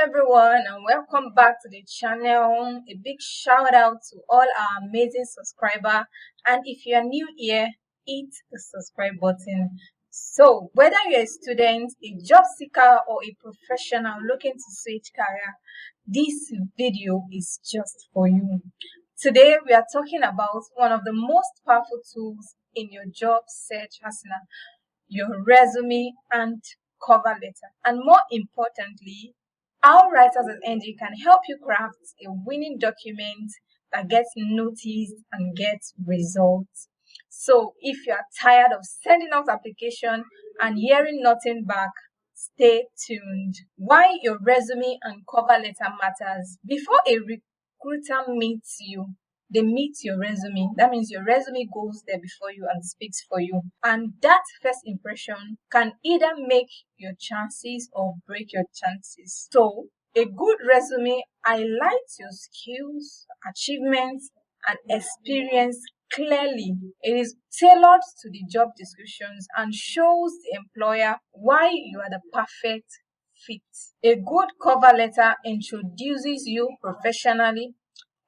everyone, and welcome back to the channel. A big shout out to all our amazing subscribers, and if you are new here, hit the subscribe button. So whether you're a student, a job seeker, or a professional looking to switch career, this video is just for you. Today we are talking about one of the most powerful tools in your job search arsenal: your resume and cover letter. And more importantly, how Writers at NG can help you craft a winning document that gets noticed and gets results. So if you are tired of sending out application and hearing nothing back, stay tuned. Why your resume and cover letter matters. Before a recruiter meets you, they meet your resume. That means your resume goes there before you and speaks for you. And that first impression can either make your chances or break your chances. So, a good resume highlights your skills, achievements, and experience clearly. It is tailored to the job descriptions and shows the employer why you are the perfect fit. A good cover letter introduces you professionally,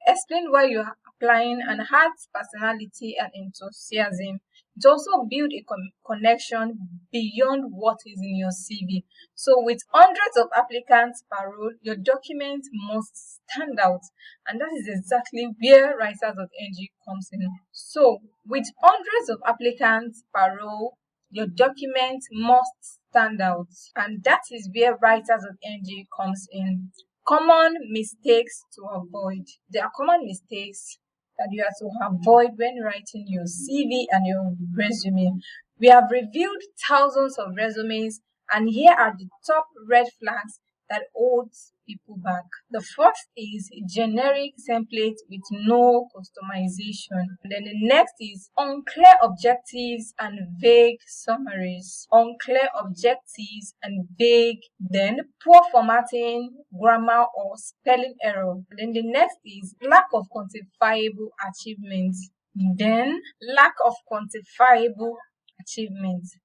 explain why you are applying, and adds personality and enthusiasm. It also builds a connection beyond what is in your CV. So with hundreds of applicants per role, your document must stand out. And that is exactly where Writers.ng comes in. So with hundreds of applicants per role, your document must stand out. And that is where Writers.ng comes in. Common mistakes to avoid. There are common mistakes that you have to avoid when writing your CV and your resume. We have reviewed thousands of resumes, and here are the top red flags that holds people back. The first is generic template with no customization. Then the next is unclear objectives and vague summaries. Unclear objectives and vague, then poor formatting, grammar or spelling error. Then the next is lack of quantifiable achievements. Then lack of quantifiable achievements.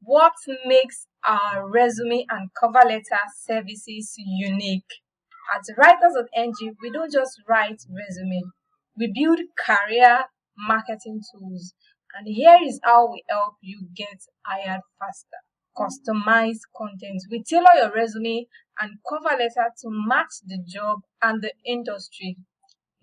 What makes our resume and cover letter services unique? At Writers.ng, we don't just write resume, we build career marketing tools. And here is how we help you get hired faster. Customized content. We tailor your resume and cover letter to match the job and the industry.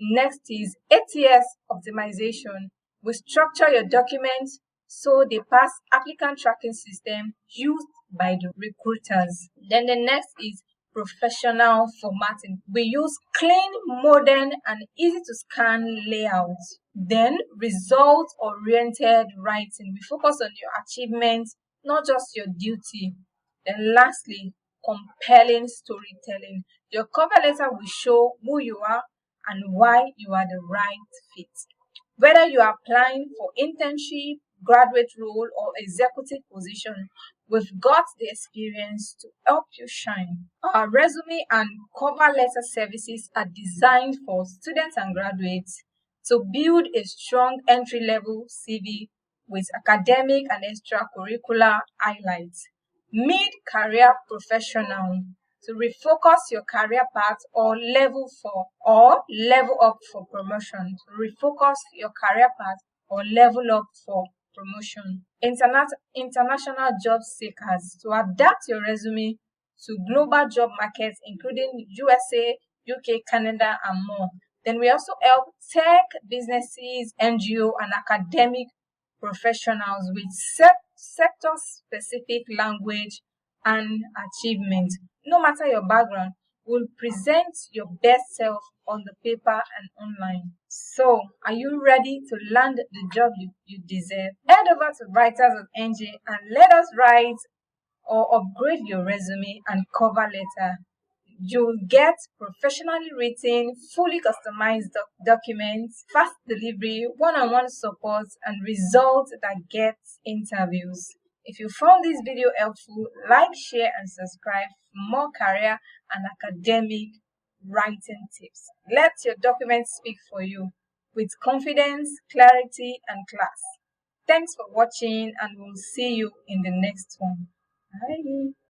Next is ATS optimization. We structure your documents so they pass applicant tracking system used by the recruiters. Then the next is professional formatting. We use clean, modern, and easy to scan layouts. Then result-oriented writing. We focus on your achievements, not just your duty. Then lastly, compelling storytelling. Your cover letter will show who you are and why you are the right fit. Whether you are applying for internship, graduate role, or executive position, we've got the experience to help you shine. Our resume and cover letter services are designed for students and graduates to build a strong entry-level CV with academic and extracurricular highlights. Mid-career professional to refocus your career path or level up for promotion. To refocus your career path or level up for promotion. International job seekers to adapt your resume to global job markets, including USA, UK, Canada, and more. Then we also help tech businesses, NGO, and academic professionals with sector-specific language and achievement. No matter your background, will present your best self on the paper and online. So, are you ready to land the job you deserve? Head over to Writers.ng and let us write or upgrade your resume and cover letter. You'll get professionally written, fully customized documents, fast delivery, one-on-one support, and results that get interviews. If you found this video helpful, like, share, and subscribe for more career and academic writing tips. Let your documents speak for you with confidence, clarity, and class. Thanks for watching, and we'll see you in the next one. Bye.